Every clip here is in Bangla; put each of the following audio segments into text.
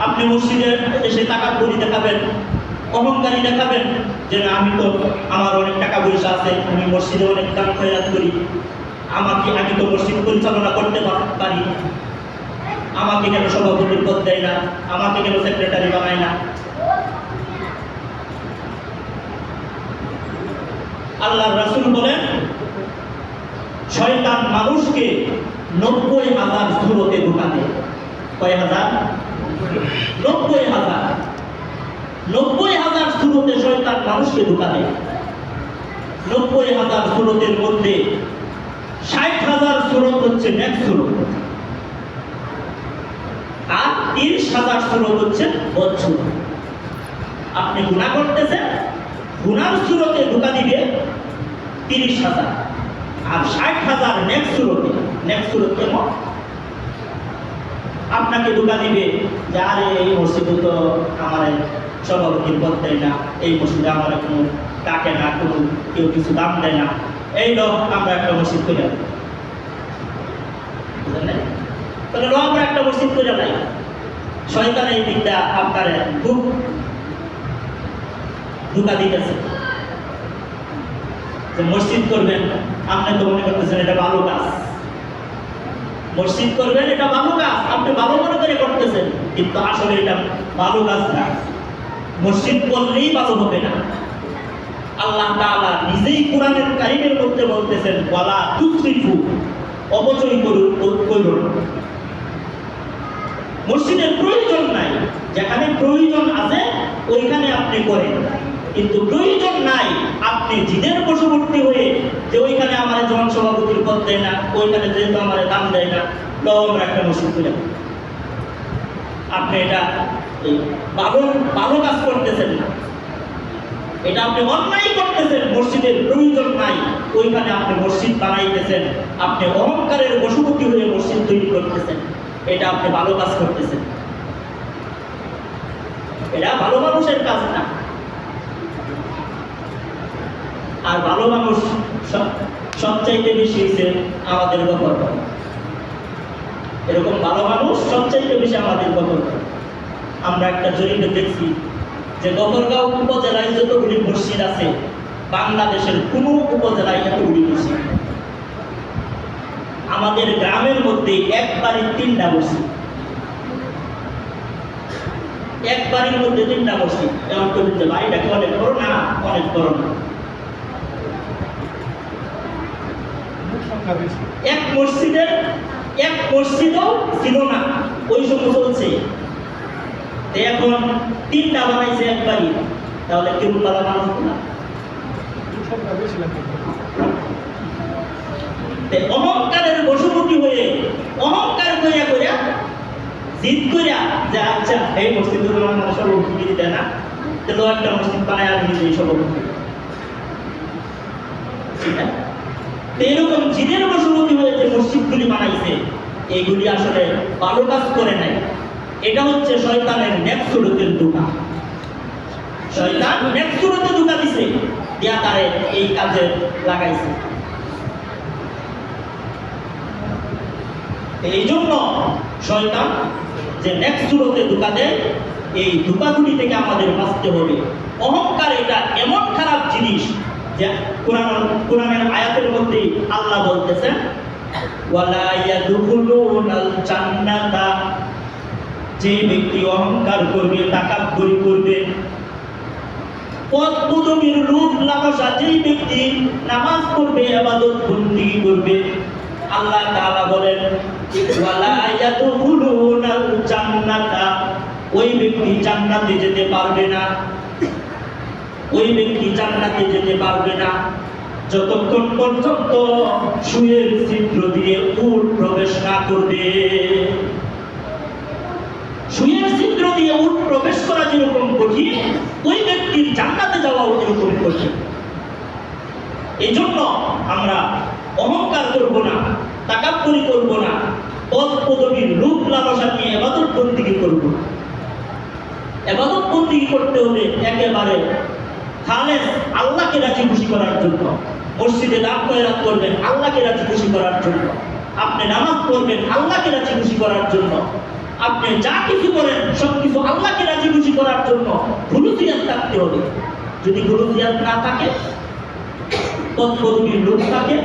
আপনি মসজিদে এসে তাকাব্বুরি দেখাবেন, অহংকারী দেখাবেন যে না আমি তো আমার অনেক টাকা পয়সা আছে, আমি মসজিদে অনেক দান খয়রাত করি, আমি তো মসজিদ পরিচালনা করতে পারি, আমাকে কেন সভাপতির পদ দেয় না, আমাকে কেন সেক্রেটারি বানায় না। আল্লাহর রাসূল বলেন শয়তান মানুষকে 90,000 সূরতে ধোঁকা দেয়। কয় হাজার? 90,000। 90,000 সূরতে শয়তান মানুষকে ধোঁকা দেয়। 90,000 সূরতের মধ্যে 60,000 সূরত হচ্ছে নেক সূরত, আর 30,000 সূরত হচ্ছে বদ সূরত। আপনি গুনাহ করতেছেন, গুনার সূরতে ধোঁকা দিবে 30,000, আর 60,000 নেক সূরতে। নেক সূরত কেমন? আপনাকে ধোঁকা দিবে যে আরে এই মসজিদে তো আমার সভাপতির পদ দেয় না, এই মসজিদে আমার কোনো ডাকে না, কোনো কেউ কিছু দাম দেয় না, এই লোক আমরা একটা মসজিদ করে তাহলে আমরা একটা মসজিদ করে নাই। শয়তান এই দিকটা আপনার খুব ধোঁকা দিতেছে যে মসজিদ করবেন, আপনি তো মনে করতেছেন এটা ভালো কাজ, মসজিদ করবেন এটা ভালো কাজ, আপনি ভালো মনে করে করতেছেন, কিন্তু আসলে এটা ভালো কাজ না। মসজিদ করলেই ভালো হবে না। আল্লাহ তাআলা নিজেই কোরআনের কারিমের মধ্যে বলতেছেন ওয়ালা তুসরিফু, অপচয় করুন। মসজিদের প্রয়োজন নাই, যেখানে প্রয়োজন আছে ওইখানে আপনি করেন, কিন্তু প্রয়োজন নাই আপনি জিদের বশবর্তী হয়ে যে ওইখানে আমার জন সভাপতির পদ দেয় না, ওইখানে যেহেতু আমার দাম দেয় না, আমরা একটা মসজিদ করে, আপনি এটা ভালো কাজ করতেছেন না, এটা আপনি অন্যায় করতেছেন। মসজিদের প্রয়োজন নাই, ওইখানে আপনি মসজিদ বানাইতেছেন, আপনি অহংকারের বশবর্তী হয়ে মসজিদ তৈরি করতেছেন, এটা আপনি ভালো কাজ করতেছেন, এটা ভালো মানুষের কাজ না। আর ভালো মানুষ সবচাইতে বেশি হচ্ছে আমাদের গফরগাঁও। এরকম ভালো মানুষ সবচাইতে বেশি আমাদের গফরগাঁও। আমরা একটা জরিপে দেখছি যে গফরগাঁও উপজেলায় যতগুলি মসজিদ আছে, বাংলাদেশের কোনো উপজেলায় এতগুলি মসজিদ। আমাদের গ্রামের মধ্যে এক বাড়ির 3টা মসজিদ, এক বাড়ির মধ্যে 3টা মসজিদ। এমন করে যে বাড়িটাকে অনেক বড় না, অনেক বড় না, এক মসজিদও ছিল না, ওই সময় চলছে। এখন 3টা বানাইছে এক বাড়ি, তাহলে কেউ ভালো মানুষ না। অহংকারের বশবর্তী হয়ে অহংকার করিয়া জিদ করিয়া যে আচ্ছা এই মসজিদে আমার সভাপতি দিতে না, তাহলে একটা মসজিদ বানায় আমি নিজেই সভাপতি। এরকম জিদের বশবর্তী হয়ে যে মসজিদগুলি বানাইছে, এইগুলি আসলে ভালো কাজ করে নাই। এটা হচ্ছে শয়তানের নেক সূরতের ধোঁকা। শয়তান নেক সূরতে ধোঁকা দিছে, দিয়া তারে এই কাজে লাগাইছে। এই জন্য শয়তান যে নেক সূরতে ধোঁকা দেয়, এই ধোঁকাগুলি থেকে আমাদের বাঁচতে হবে। অহংকার এটা এমন খারাপ জিনিস যে কোরআনের আয়াতের মধ্যে আল্লাহ বলতেছেন ওয়ালা ইয়াদখুলুনাল জান্নাতা, যে ব্যক্তি অহংকার করবে, তাকাব্বুরি করবে, পদ পদবীর রূপ লালসা, যেই ব্যক্তি নামাজ পড়বে, ইবাদত বন্দেগী করবে, আল্লাহ তাআলা বলেন ওয়ালা ইয়াদখুলুনাল জান্নাতা, ওই ব্যক্তি জান্নাতে যেতে পারবে না। ওই ব্যক্তি জান্নাতে যেতে পারবে না যতক্ষণ পর্যন্ত সুয়ের ছিদ্র দিয়ে উট প্রবেশ না করবে। সুয়ের ছিদ্র দিয়ে উট প্রবেশ করা যেরকম কঠিন, ওই ব্যক্তির জান্নাতে যাওয়াও এরকম কঠিন। এই জন্য আমরা অহংকার করব না, তাকাব্বুরি করব না, পদ পদবীর রূপ লালসা নিয়ে ইবাদত বন্দেগী করব। ইবাদত বন্দেগী করতে হবে একেবারে খালেস, আল্লাহকে রাজি খুশি করার জন্য। মসজিদে দান খয়রাত করবেন আল্লাহকে রাজি খুশি করার জন্য, আপনি নামাজ পড়বেন আল্লাহকে রাজি খুশি করার জন্য। আপনি যা কিছু করেন সবকিছু আল্লাহকে রাজি খুশি করার জন্য খুলুসিয়াত থাকতে হবে। যদি খুলুসিয়াত না থাকে, তৎপরবীর লোক থাকে,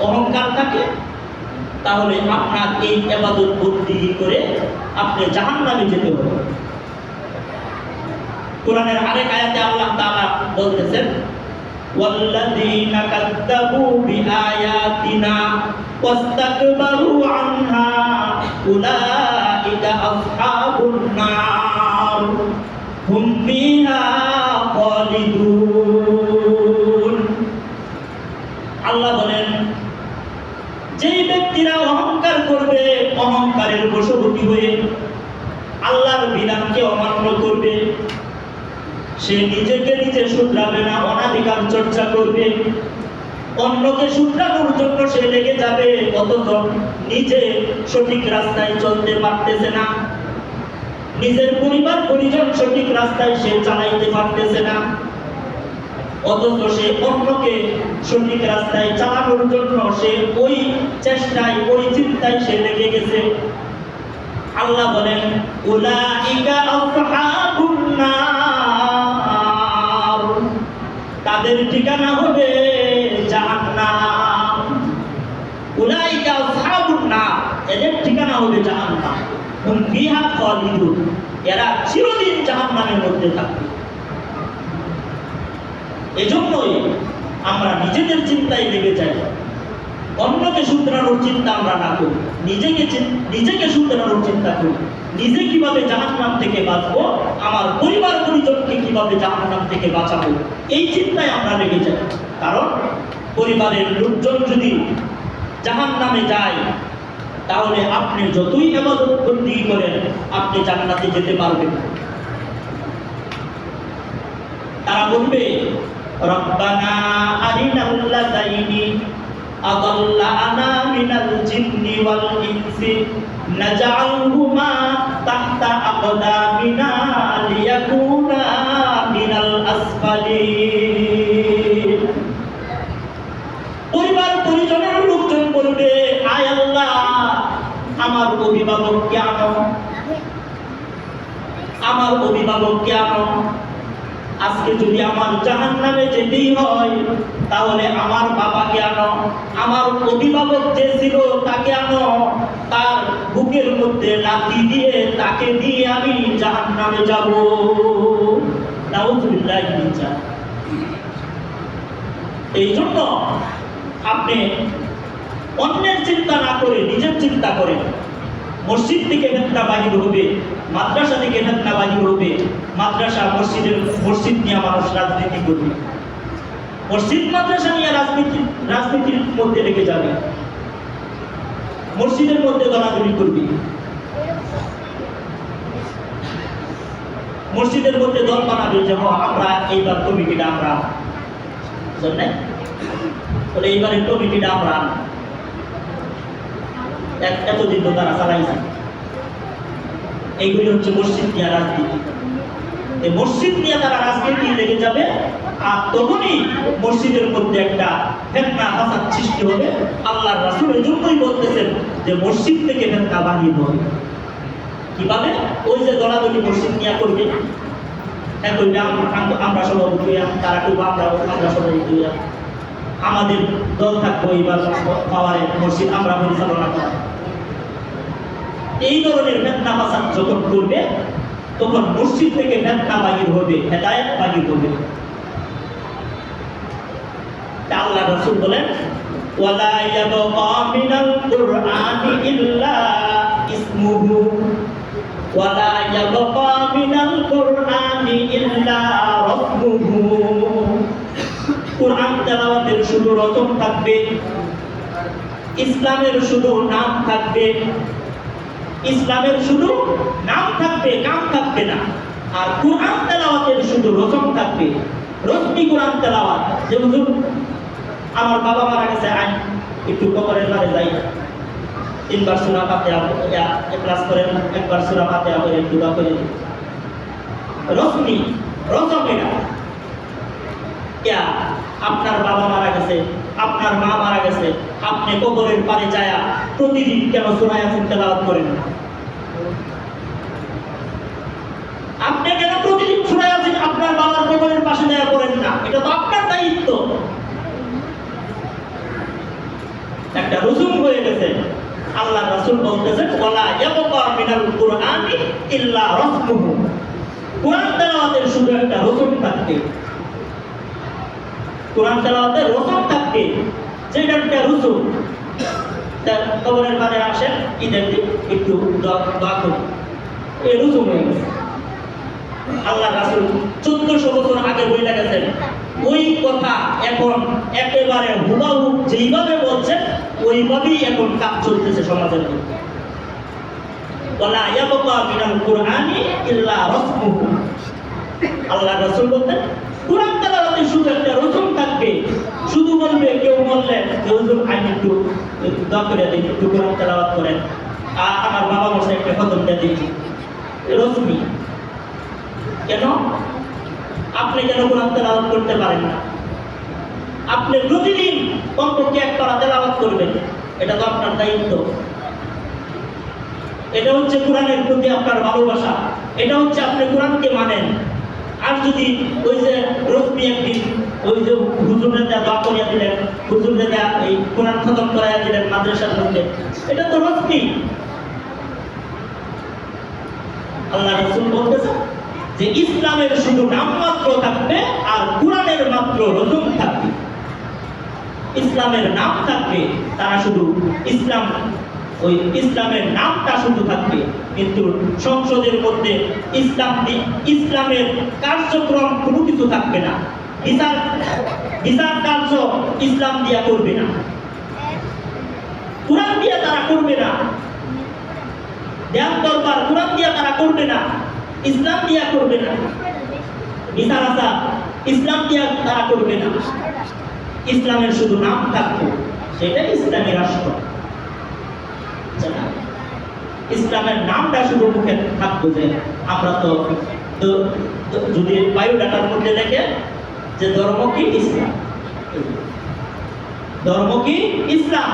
অহংকার থাকে, তাহলে আপনার এই ইবাদত বন্দেগী করে আপনি জাহান্নামে যেতে হবে। কোরআনের আরেক আয়াতে আল্লাহ তাআলা বলতেছেন, ওয়াল্লাযীনা কাযযাবু বিআয়াতিনা ওয়াস্তাকবারু আনহা উলাইকা আসহাবুন নার হুম ফিহা খালিদুন। আল্লাহ বলেন, যেই ব্যক্তিরা অহংকার করবে, অহংকারের বশবর্তী হয়ে আল্লাহর বিধানকে অমান্য করবে, সে নিজেকে নিজে শুধরাবে না, অনাধিকার চর্চা করবে, অন্যকে শুধরানোর জন্য সে লেগে যাবে, অথচ নিজে সঠিক রাস্তায় চলতে পারতেছে না, নিজের পরিবার পরিজন সঠিক রাস্তায় সে চালাইতে পারতেছে না, অথচ সে অন্যকে সঠিক রাস্তায় চালানোর জন্য সে ওই চেষ্টায়, ওই চিন্তায় সে লেগে গেছে। আল্লাহ বলেন, উলাইকা আসহাবুন নার, তাদের ঠিকানা হবে জাহান্নাম। উলাইকা আসহাবুন নার, এদের ঠিকানা হবে জাহান্নাম। হুম ফিহা খালিদুন, এরা চিরদিন জাহান্নামের মধ্যে থাকবে। এজন্যই আমরা নিজেদের চিন্তায় লেগে যাই, অন্যকে শুধরানোর চিন্তা আমরা না করি, নিজেকে শুধরানোর চিন্তা করি। নিজে কিভাবে জাহান্নাম থেকে বাঁচবো, আমার পরিবার পরিজনকে কিভাবে জাহান্নাম থেকে বাঁচাবো, এই চিন্তায় আমরা লেগে যাই। কারণ পরিবারের লোকজন যদি জাহান্নামে যায়, তাহলে আপনি যতই ইবাদত বন্দেগী করেন, আপনি জান্নাতে যেতে পারবেন না। তারা বলবে, রব্বানা আরিনাল্লাযাইনি আদাল্লানা মিনাল জিন্নি ওয়াল ইনসি নাজআলহুমা তাহতা আকদামিনা লিয়াকুনা মিনাল আসফালিন। পরিবার পরিজনের লোকজন বলবে, আয় আল্লাহ, আমার অভিভাবককে আনো, আমার অভিভাবককে আনো। আজকে যদি আমার জাহান্নামে যেতেই হয়, তাহলে আমার বাবাকে আনো, আমার অভিভাবক যে ছিল তাকে আনো, তার বুকের মধ্যে লাথি দিয়ে তাকে দিয়ে আমি জাহান্নামে যাব। নাউযুবিল্লাহি মিন যালিক। এই জন্য আপনি অন্যের চিন্তা না করে নিজের চিন্তা করেন। মসজিদ থেকে ফিতনা বাহির হবে, মাদ্রাসা থেকে ফিতনা বাহির হবে, মাদ্রাসা মসজিদ নিয়ে মানুষ রাজনীতি করবে, মসজিদ মাদ্রাসা নিয়ে রাজনীতির মধ্যে লেগে যাবে, মসজিদের মধ্যে দলাদলি করবে, মসজিদের মধ্যে দল বানাবে, যে আমরা এইবার কমিটিটা আমরা জানেন, বলে এইবারের কমিটিটা আমরা এতদিন তো তারা চালাইছে। এইগুলি হচ্ছে মসজিদ নিয়ে রাজনীতি। এই মসজিদ নিয়ে তারা রাজনীতি লেগে যাবে, আর তখনই মসজিদের মধ্যে একটা ফিতনা ফাসাদ সৃষ্টি হবে। আল্লাহর রাসূল এই জন্যই বলতেছেন যে মসজিদ থেকে ফিতনা বাহির হবে। কিভাবে? ওই যে দলাদলি মসজিদ নিয়ে করবে, হ্যাঁ করবে আমরা সভাপতি, তারা করবো আমরা সভাপতি, আমাদের দল থাকবো এইবার পাওয়ারে মসজিদ আমরা পরিচালনা করব। এই ধরনের ফিতনা ফাসাদ যখন করবে, তখন মসজিদ থেকে ফিতনা বাহির হবে, হেদায়েত বাহির হবে। আল্লাহ রাসূল বলেন, ওয়ালা ইয়াবকা মিনাল কুরআনি ইল্লা ইসমুহু ওয়ালা ইয়াবকা মিনাল কুরআনি ইল্লা রাসমুহু। কুরআন তেলাওয়াতের শুধু রতন থাকবে, ইসলামের শুধু নাম থাকবে, ইসলামের শুধু নাম থাকবে, কাম থাকবে না। আর কুরআন তেলাওয়াতের শুধু রতন থাকবে, রসমি কোরআন তেলাওয়াত। যে হুজুর আমার বাবা মারা গেছে, আইন একটু কবরের বারে যাই, 3 বার সূরা ফাতিহা ক্লাস করেন, 1 বার সূরা ফাতিহা করে দোয়া করেন, রসমি রসমেরা। আপনার বাবা মারা গেছে, আপনার মা মারা গেছে, আপনি কবরের পারে যায়া প্রতিদিন কেন সূরা ইয়াসিন তেলাওয়াত করেন না? আপনি কেন প্রতিদিন ছুড়ে আছেন আপনার বাবার কবরের পাশে দেয়া করেন না? এটা তো আপনার দায়িত্ব। একটা রসুম হয়ে গেছে। আল্লাহ রাসূল বলতেছেন ওয়ালা ইয়াবকা মিনাল কুরআনি ইল্লা রাসমুহু। কোরআন তেলাওয়াতের শুধু একটা রসুম থাকবে, কোরআন তেলাওয়াতের রসুম থাকবে, যেটা একটা রসুম। তার কবরের পাশে আসেন, ঈদের দিন একটু দোয়া করি, এই রসুম হয়ে গেছে। আল্লাহ রাসূল 1400 বছর আগে বলে গেছেন, ওই কথা এখন একেবারে হুবহু যেইভাবে বলছেন ওইভাবেই এখন কাজ চলতেছে সমাজের মধ্যে। ওয়ালা ইয়াবকা মিনাল কুরআনি ইল্লা রাসমুহু। আল্লাহ রাসূল বলেন কুরআন তেলাওয়াতে শুধু একটা রসুম থাকবে, শুধু বলবে, কেউ বললে যে হুজুর আমি একটু দোয়া করে দিন, একটু কুরআন তেলাওয়াত করেন, আমার বাবা মশাই একটা খতম দিয়ে দিচ্ছি, রসমি। কেন আপনি কেন কোরআন তেলাওয়াত করতে পারেন না? আপনি প্রতিদিন কমপক্ষে এক পারা তেলাওয়াত করবেন, এটা তো আপনার দায়িত্ব। এটা হচ্ছে কোরআনের প্রতি আপনার ভালোবাসা, এটা হচ্ছে আপনি কোরআনকে মানেন। আর যদি ওই যে রসমি একদিন ওই যে হুজুরে দেয়া দোয়া করিয়া দিলেন, হুজুরে দেয়া এই কোরআন খতম করাইয়া দিলেন মাদ্রাসার মধ্যে, এটা তো রসমি। আল্লাহ রাসূল বলতেছেন যে ইসলামের শুধু নাম মাত্র থাকবে আর কোরআনের মাত্র রসুম থাকবে। ইসলামের নাম থাকবে, তারা শুধু ইসলাম, ওই ইসলামের নামটা শুধু থাকবে, কিন্তু সংসদের মধ্যে ইসলামের কার্যক্রম কোনো কিছু থাকবে না। বিচার কার্য ইসলাম দিয়া করবে না, কোরআন দিয়া তারা করবে না, ধ্যান দরবার কোরআন দিয়া তারা করবে না, ইসলাম দিয়া করবে না, বিচার আচার ইসলাম দিয়া তারা করবে না। ইসলামের শুধু নাম থাকবে, সেটাই ইসলামী রাষ্ট্র। ইসলামের নামটা শুধু মুখে থাকতো, যে আমরা তো যদি বায়োডাটার মধ্যে দেখে যে ধর্ম কি ইসলাম, ধর্ম কি ইসলাম,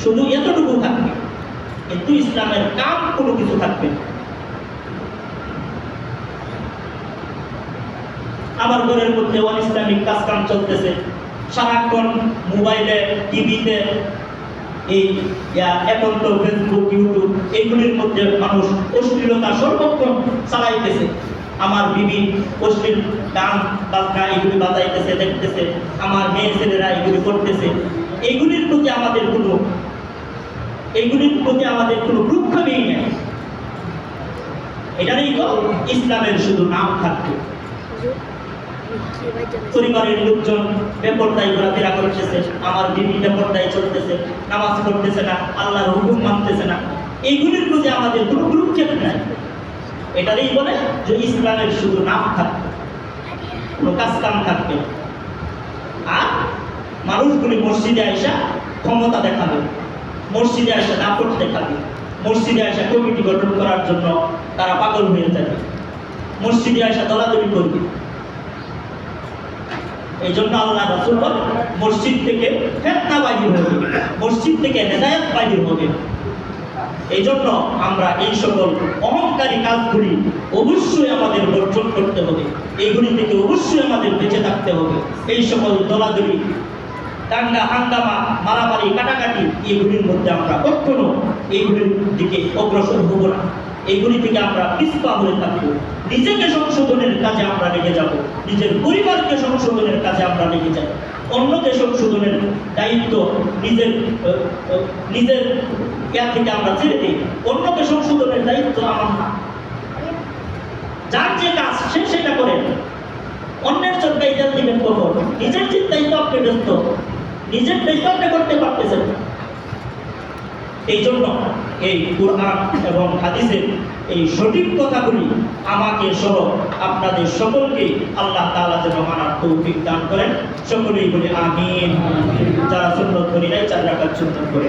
শুধু এতটুকু থাকবে, কিন্তু ইসলামের কাম কোনো কিছু থাকবে না। আমার ঘরের মধ্যে অন ইসলামিক কাজ কাম চলতেছে, সারাক্ষণ মোবাইলে, টিভিতে, এই এখন তো ফেসবুক, ইউটিউব, এইগুলির মধ্যে মানুষ অশ্লীলতা সর্বক্ষণ চালাইতেছে। আমার বিবি অশ্লীল গান বাজনা এগুলি বাজাইতেছে, দেখতেছে, আমার মেয়ে ছেলেরা এগুলি করতেছে। এইগুলির প্রতি আমাদের কোনো ভ্রুক্ষেপই নেই। এটারই তো ইসলামের শুধু নাম থাকবে। পরিবারের লোকজন বেপরদায় ঘোরাফেরা করতেছে, আমার বিবি বেপরদায় চলতেছে, নামাজ পড়তেছে না, আল্লাহর হুকুম মানতেছে না, এইগুলির প্রতি আমাদের কোনো ভ্রুক্ষেপ নাই। এটারই বলে যে ইসলামের শুধু নাম থাকবে, কোনো কাজ কাম থাকবে। আর মানুষগুলি মসজিদে আইসা ক্ষমতা দেখাবে, মসজিদে আইসা দাপট দেখাবে, মসজিদে আইসা কমিটি গঠন করার জন্য তারা পাগল হয়ে যাবে, মসজিদে আইসা দলাদলি করবে। এই জন্য আল্লাহ রাসূল বলেন মসজিদ থেকে ফিতনা বাহির হবে, মসজিদ থেকে হেদায়েত বাহির হবে। এই জন্য আমরা এই সকল অহংকারী কাজগুলি অবশ্যই আমাদের বর্জন করতে হবে, এইগুলি থেকে অবশ্যই আমাদের বেঁচে থাকতে হবে। এই সকল দলাদলি, দাঙ্গা হাঙ্গামা, মারামারি, কাটাকাটি, এইগুলির মধ্যে আমরা কখনো এইগুলির দিকে অগ্রসর হব না, এইগুলি থেকে আমরা পিছপা হয়ে থাকবো। নিজেকে সংশোধনের কাজে আমরা লেগে যাব, নিজের পরিবারকে সংশোধনের কাজে আমরা লেগে যাব। অন্যকে সংশোধনের দায়িত্ব নিজের ইয়া থেকে আমরা ছেড়ে দিই, অন্যকে সংশোধনের দায়িত্ব আমার না। যার যে কাজ সে সেটা করেন, অন্যের চিন্তায় তেল দিবেন কখন? নিজের চিন্তায় তো আপনি ব্যস্ত, নিজের দায়িত্ব আপনি করতে পারতেছেন। এই জন্য এই কোরআন এবং হাদিসের এই সঠিক কথাগুলি আমাকে সহ আপনাদের সকলকে আল্লাহ তাআলা যেন মানার তৌফিক দান করেন। সকলেই বলি আমিন। যারা সুন্নত করি নাই 4 রাকাত সুন্নত করে